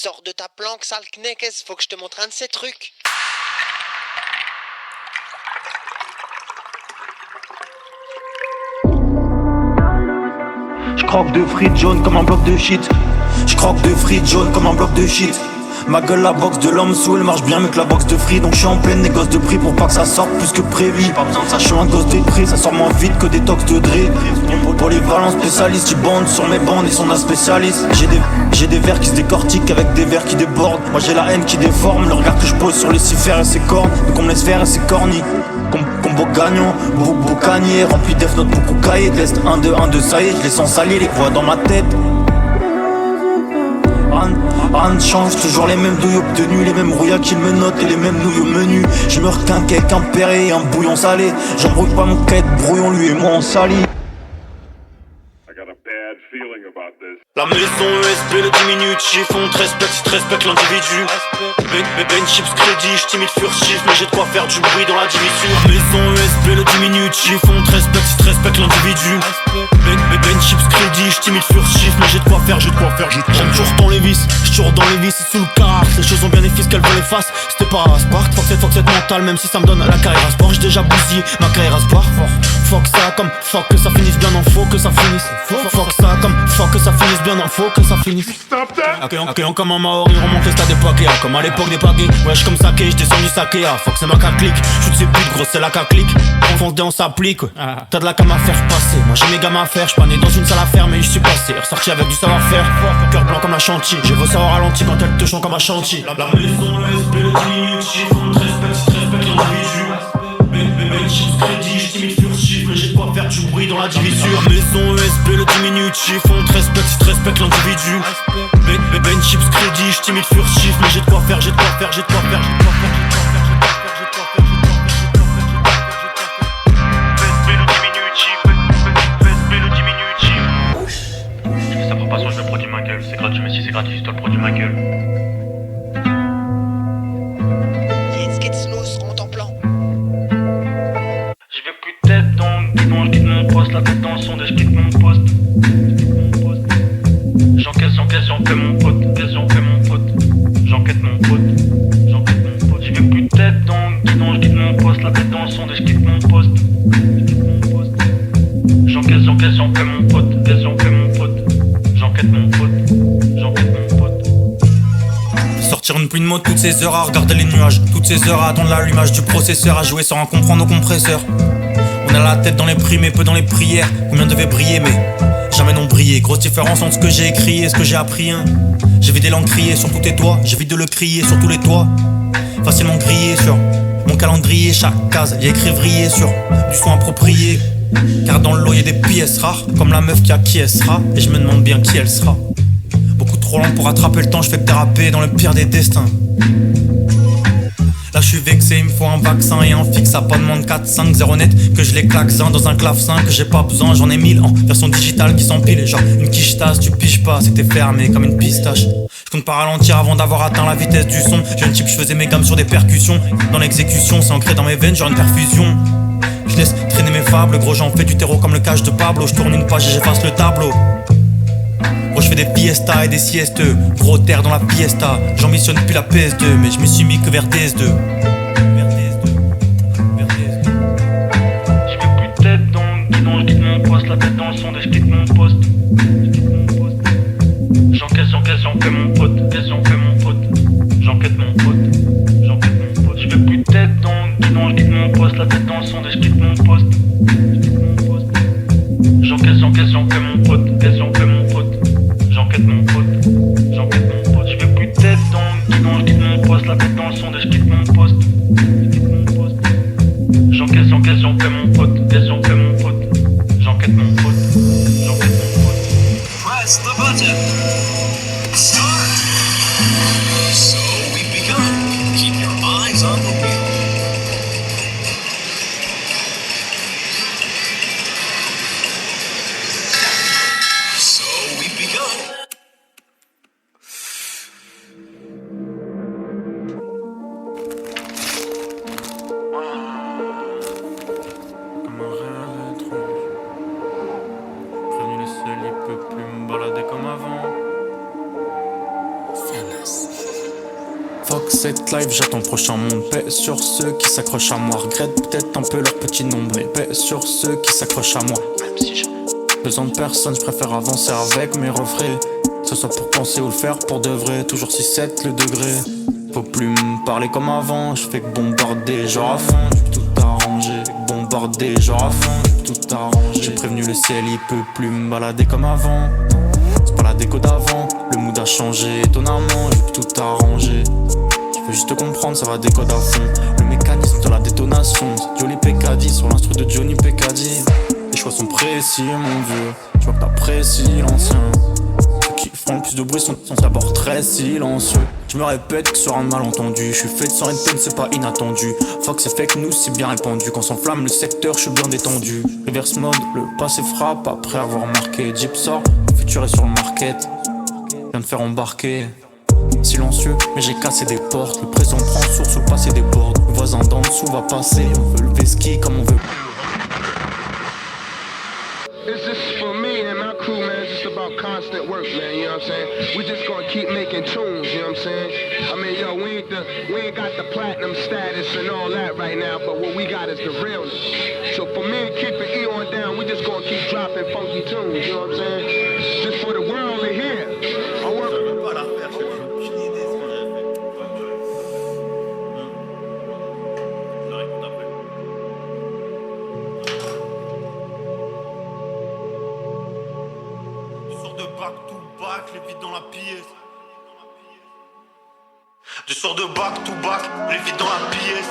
Sors de ta planque, sale kneckes, faut que je te montre un de ces trucs. Je croque de frites jaunes comme un bloc de shit. Je croque de frites jaunes comme un bloc de shit. Ma gueule la boxe de l'homme sous elle marche bien mieux que la boxe de frites. Donc je suis en pleine négoce de prix pour pas que ça sorte plus que prévu. J'ai pas besoin de ça, je suis un gosse de prix, ça sort moins vite que des tox de drip. Polyvalent spécialiste, tu bandes sur mes bandes, ils sont un spécialiste. J'ai des vers qui se décortiquent avec des vers qui débordent. Moi j'ai la haine qui déforme, le regard que je pose sur les cifères et ses cornes. Donc on me laisse faire et c'est corny. Combo gagnant, beaucoup cagné, rempli d'F note, beaucoup cahier, test 1, 2, 1, 2, ça y est, je les sens salir, les voix dans ma tête. Rien ne change, toujours les mêmes douilles obtenues, les mêmes rouillas qui me notent et les mêmes nouilles au menu. Je me requinque avec un perré et un bouillon salé. J'embrouille pas mon quête, brouillon, lui et moi on salit. La maison ESP, le diminutif, on te respecte si te respecte l'individu. Ben chips crédit, j'timide furtif, mais j'ai de quoi faire du bruit dans la division. La maison ESP, le diminutif, on te respecte si te respecte l'individu. Ben chips crédit, j'timide furtif, mais j'ai de quoi faire, J'aime toujours dans les vis, j'tire dans les vis, c'est sous le car. Ces choses ont bien des fils qu'elles veulent les faces. C'était pas à Spark, fuck cette mentale, même si ça me donne la carrière à sport. J'ai déjà bousillé ma carrière à sport. Fuck ça comme fuck que ça finisse bien, non faut que ça finisse. Fuck ça comme fuck que ça finisse bien, non faut que ça finisse. Accueillant comme un Maori, remonte les stades des Pakéa. Comme à l'époque des Pagés, wesh comme Sake, j'descends du Sakea. Fuck c'est ma clique, j'suis de ces putes, gros c'est la clique. Confondé on s'applique, t'as de la cam à faire passer. Moi j'ai mes gammes à faire, j'suis pas né dans une salle à faire, mais j'suis passé, ressorti avec du savoir-faire. Cœur blanc comme la chantier, j'ai vos savoir ralenti quand elle te chante comme un chantier. La maison ESP, le diminutif, on te respecte l'individu. Ben chips crédit, j'timide furtif, mais j'ai de quoi faire du bruit dans la division. La maison ESP, le diminutif, on te respecte si te respecte l'individu. Ben chips crédit, j'timide furtif, mais j'ai de quoi faire. Ça pour pas je le produis ma gueule, c'est gratuit, mais si c'est gratuit, je te le produis ma gueule. J'y vais plus tête dans le guidon, j'quitte mon poste, la tête dans le sondage, j'quitte mon poste. J'encaisse mon pote, j'enquête mon pote. J'y vais plus tête dans le guidon, j'quitte mon poste, la tête dans le sondage, j'quitte mon poste. J'encaisse mon pote, j'enquête mon pote. Sortir une pluie de mots toutes ces heures à regarder les nuages, toutes ces heures à attendre l'allumage du processeur, à jouer sans en comprendre nos compresseurs. On a la tête dans les primes et peu dans les prières. Combien devait briller mais jamais n'ont brillé. Grosse différence entre ce que j'ai écrit et ce que j'ai appris, hein. J'ai vidé l'encrier sur tous tes toits, j'évite de le crier sur tous les toits. Facilement grillé sur mon calendrier, chaque case y a écrit vrillé sur du son approprié. Car dans le lot y'a des pièces rares, comme la meuf qui elle sera. Et je me demande bien qui elle sera. Beaucoup trop lent pour attraper le temps, je fais que déraper dans le pire des destins. Là je suis vexé, il me faut un vaccin et un fixe à pas de monde 4, 5, 0 net. Que je les claque dans un clavecin, que j'ai pas besoin, j'en ai 1000 en version digitale qui s'empile. Genre une quiche tasse, tu piges pas, c'est que t'es fermé comme une pistache. Je compte pas ralentir avant d'avoir atteint la vitesse du son. Jeune type, je faisais mes gammes sur des percussions. Dans l'exécution, c'est ancré dans mes veines, genre une perfusion. Je laisse traîner mes fables, gros j'en fais du terreau comme le cache de Pablo. Je tourne une page et j'efface le tableau. Gros je fais des fiestas et des siestes. Gros terre dans la fiesta. J'ambitionne depuis la PS2, mais je me suis mis que vers DS2. J'y vais plus tête dans le guidon, j'quitte mon poste, la tête dans le sonde et j'quitte mon poste. J'encaisse mon pote, j'enquête mon pote. J'y vais plus tête dans le guidon, j'quitte mon poste, la tête dans le sonde et j'quitte mon poste. J'encaisse mon pote, j'enquête mon pote. J'y vais plus tête dans le guidon, j'quitte mon poste, la tête dans le sonde et j'quitte mon poste. J'encaisse mon pote, j'enquête mon pote. Press the button. Start. So we've begun. Keep your eyes on the wheel. So we've begun. Fuck cette life, j'attends le prochain monde. Paix sur ceux qui s'accrochent à moi. Regrette peut-être un peu leur petit nombre, mais paix sur ceux qui s'accrochent à moi. Même si je... Besoin de personne, je préfère avancer avec mes refrains. Que ce soit pour penser ou le faire pour de vrai. Toujours 6-7 le degré. Faut plus me parler comme avant. Je fais que bombarder genre à fond. J'peux tout arranger. Bombarder genre à fond. J'peux tout arranger. J'ai prévenu le ciel, il peut plus me balader comme avant. C'est pas la déco d'avant. Le mood a changé étonnamment. J'peux tout arranger. Je veux juste te comprendre, ça va décoder à fond. Le mécanisme de la détonation. C'est Johnny Peccadi sur l'instru de Johnny Peccadi. Les choix sont précis, mon vieux. Je vois que t'apprécies l'ancien. Ceux qui font le plus de bruit sont d'abord très silencieux. Je me répète que sur un malentendu. Je suis fait de sang et de peine, c'est pas inattendu. Fuck c'est fake news, c'est bien répandu. Quand s'enflamme le secteur, je suis bien détendu. Reverse mode, le passé frappe après avoir marqué. Jeep sort, le futur est sur le market. Viens de faire embarquer. Silencieux, mais j'ai cassé des portes. Le présent prend source, le passé déborde. Le voisin d'en dessous va passer. On veut lever ski comme on veut. It's just for me and my crew, man. It's just about constant work, man. You know what I'm saying? We just gonna keep making tunes. You know what I'm saying? I mean, yo, we ain't got the platinum status and all that right now, but what we got is the realness. So for me and keep it E on down, we just gonna keep dropping funky tunes. You know what I'm saying? Just for the world to hear. I work. Back to back, les vides dans la pièce. Je sors de back to back, les vides dans la pièce.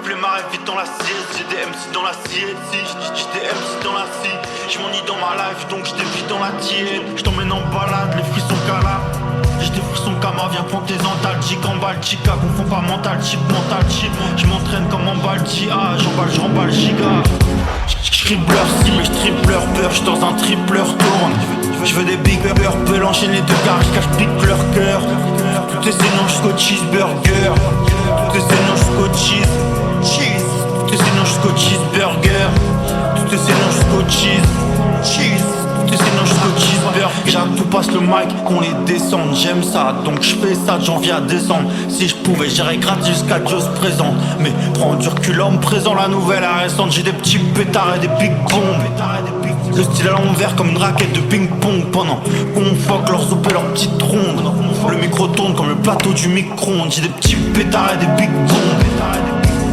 Flemmard est vite dans la sieste, j'ai des MC dans la sieste. J'ai des MC dans la scie, j'ai mon nid dans ma life, donc j'ai des vides dans la tienne. J't'emmène en balade, les frissons cala. J'ai des frissons kama, viens prendre tes antalgiques en Baltica. Confonds pas mental chip. J'm'entraîne comme en Baltia, j'emballe giga. J'cribleur si mais j'tripleur peur, j'suis dans un tripleur tourne. Je veux des big burgers, peux l'enchaîner de gars, j'cache pique leur cœur. Toutes ces noms jusqu'au cheeseburger. Toutes ces noms jusqu'au cheese. Toutes ces noms jusqu'au cheeseburger. Toutes ces noms jusqu'au cheese. Toutes ces noms jusqu'au cheeseburger. J'aime tout passe le mic, qu'on les descende. J'aime ça, donc je fais ça de janvier à décembre. Si je pouvais, j'irais gratter jusqu'à Dieu se présente. Mais prends du recul, homme présent, la nouvelle est récente. J'ai des petits pétards et des big bombes. Le style à l'envers comme une raquette de ping-pong. Pendant qu'on fuck leurs op et leurs petites rondes. Le micro tourne comme le plateau du micro-ondes. J'ai des petits pétards et des big bombes.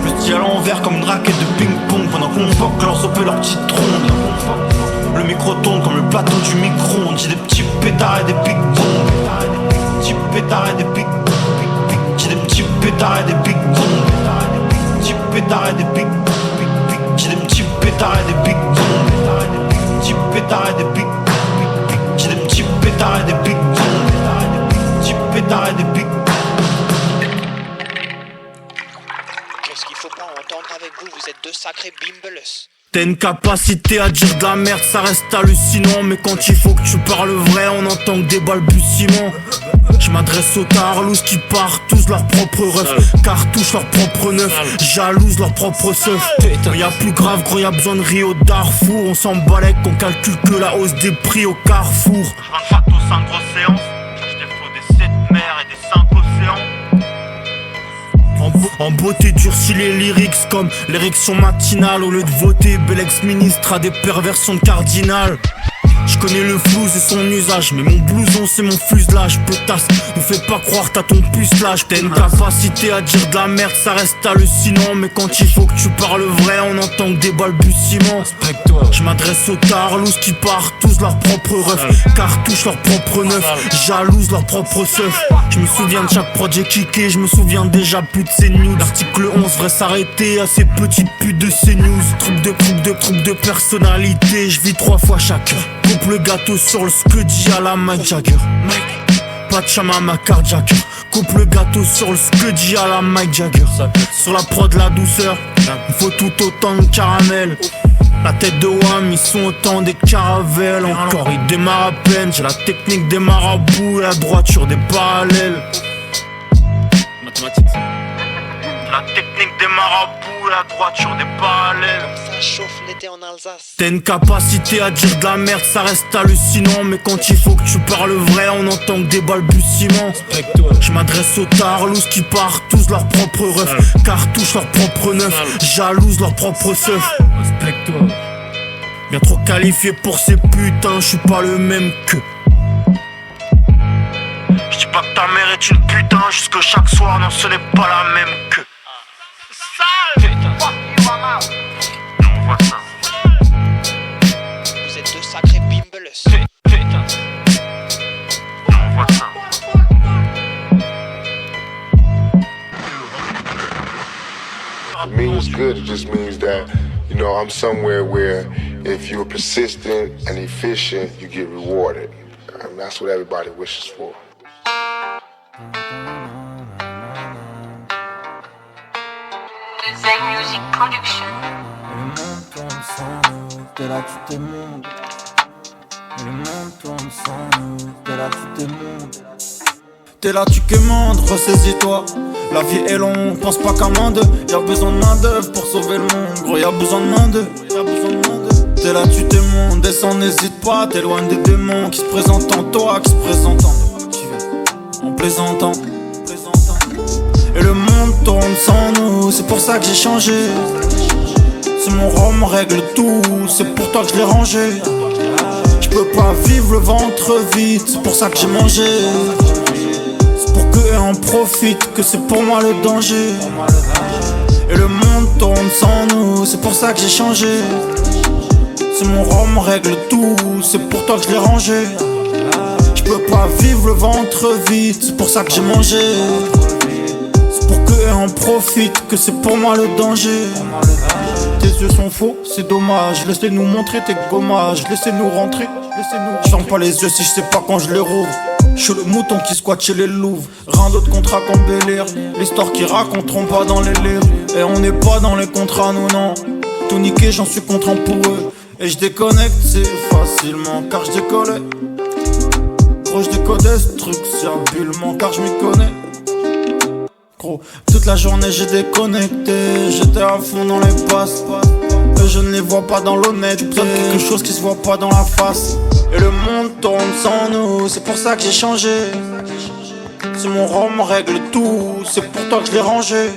Le style à l'envers comme une raquette de ping-pong. Pendant qu'on fuck leurs op et leurs petites rondes. Le micro tourne comme le plateau du micro-ondes. J'ai des petits pétards et des big bombes. Petits pétards et des big. J'ai des petits pétards et des big bombes. Petits pétards et des big. J'ai des petits pétards et des big bombes. Petits pétards et des big. J'ai des petits pétards et des big bombes. Petits pétards et des big. Qu'est-ce qu'il faut pas entendre avec vous? Vous êtes deux sacrés bimbeles. T'as une capacité à dire de la merde, ça reste hallucinant. Mais quand il faut que tu parles vrai, on entend que des balbutiements. Je m'adresse aux tarlous qui partent tous leur propre ref, cartouchent leur propre neuf, jalousent leur propre seuf. Y'a plus grave gros, y'a besoin de Rio Darfour. On s'en balèque, qu'on calcule que la hausse des prix au carrefour. Je rends aux 5 grosses séances. Cherche des flots des 7 mers et des 5 océans. En beauté durcit les lyrics comme l'érection matinale. Au lieu de voter, bel ex-ministre a des perversions de cardinal. Je connais le flou, c'est son usage. Mais mon blouson, c'est mon fuselage. Potasse, ne fais pas croire t'as ton pucelage. T'as une capacité à dire de la merde, ça reste hallucinant. Mais quand il faut que tu parles vrai, on entend que des balbutiements. Je m'adresse aux tarlous qui partent tous leur propre ref, cartouchent leur propre neuf, jalousent leur propre seuf. Je me souviens de chaque prod j'ai kické, je me souviens déjà plus de ces news. L'article 11 devrait s'arrêter à ces petites putes de ces news. Troupe de personnalité, je vis 3 fois chaque heure. Coupe le gâteau sur le scuddy à la Mike Jagger. Pachamama cardiaque. Coupe le gâteau sur le scuddy à la Mike Jagger. Sur la prod la douceur, il faut tout autant de caramel. La tête de Wham, ils sont autant des caravelles. Encore ils démarrent à peine, j'ai la technique des marabouts et la droiture des parallèles. Mathématiques. La technique des marabouts, la droiture des parallèles. Ça chauffe l'été en Alsace. T'as une capacité à dire de la merde, ça reste hallucinant. Mais quand il faut que tu parles vrai, on entend que des balbutiements. Je m'adresse aux tarlous qui partent tous leur propre ref, cartouchent leur propre neuf, jalousent leur propre seuf. Respecte-toi. Bien trop qualifié pour ces putains, je suis pas le même qu'eux. Je dis pas que ta mère est une putain, juste que chaque soir, non, ce n'est pas la même que. Sale putain. On voit ça. Vous êtes deux sacrés bimbeles. Putain. On voit ça. For me, what's good, it just means that, you know, I'm somewhere where if you're persistent and efficient, you get rewarded. And that's what everybody wishes for. Zen Music Production. Le monde tourne sans nous, t'es là tu te montes. Le monde tourne sans nous, t'es là tu te montes. T'es là tu quémandes, ressaisis-toi. La vie est longue, pense pas qu'à main d'eux. Y'a besoin de main d'œuvre pour sauver le monde. Gros y'a besoin de main d'eux, y'a besoin de main d'eux. T'es là tu t'émontes, descends n'hésite pas. T'es loin des démons qui se présentent en toi, qui se présentent en plaisantant. Et le monde tourne sans nous, c'est pour ça que j'ai changé. C'est mon rhum règle tout, c'est pour toi que je l'ai rangé. Je peux pas vivre le ventre vide, c'est pour ça que j'ai mangé. C'est pour qu'eux en profitent, que c'est pour moi le danger. Et le monde tourne sans nous, c'est pour ça que j'ai changé. C'est mon rhum règle tout, c'est pour toi que je l'ai rangé. Je peux pas vivre le ventre vide, c'est pour ça que j'ai mangé. Pour qu'eux en profitent, que c'est pour moi le danger. Tes yeux sont faux, c'est dommage. Laisse-les nous montrer tes gommages. Laissez-nous rentrer, Je ferme pas les yeux si je sais pas quand je les rouvre. Je suis le mouton qui squatte chez les louves. Rien d'autre contrat qu'embellir l'histoire qu'ils raconteront pas dans les livres. Et on n'est pas dans les contrats, nous non. Tout niqué, j'en suis content pour eux. Et je déconnecte, c'est facilement car je décollais. Gros, je décodais ce truc, c'est habilement car je m'y connais. Gros, toute la journée j'ai déconnecté. J'étais à fond dans les passes. Et je ne les vois pas dans l'honnêteté. J'ai besoin de quelque chose qui se voit pas dans la face. Et le monde tourne sans nous, c'est pour ça que j'ai changé. C'est mon rhum règle tout, c'est pour toi que je l'ai rangé.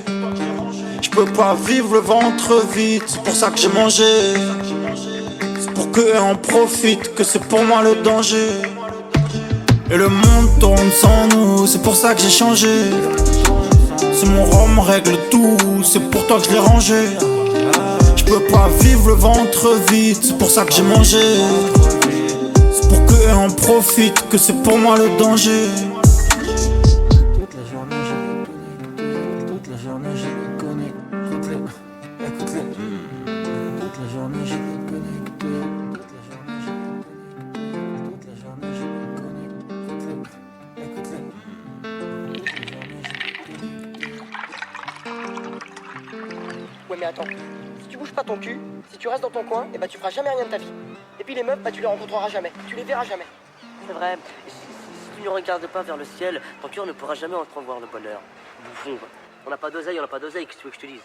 Je peux pas vivre le ventre vide, c'est pour ça que j'ai mangé. C'est pour qu'eux en profitent, que c'est pour moi le danger. Et le monde tourne sans nous, c'est pour ça que j'ai changé. C'est mon rhum règle tout, c'est pour toi que je l'ai rangé. Je peux pas vivre le ventre vide, c'est pour ça que j'ai mangé. C'est pour qu'eux en profitent, que c'est pour moi le danger. Toute la journée je les connecte, toute la journée je les connecte, écoute-les. Toute la journée je les connecte, toute la journée je les connecte, toute la journée je les connecte, écoute-les. Ouais mais attends, si tu bouges pas ton cul, si tu restes dans ton coin, et bah tu feras jamais rien de ta vie. Et puis les meufs, bah tu les rencontreras jamais, tu les verras jamais. C'est vrai, si tu ne regardes pas vers le ciel, ton cœur ne pourra jamais entrevoir le bonheur. Bouffon, on n'a pas d'oseille, qu'est-ce que tu veux que je te dise?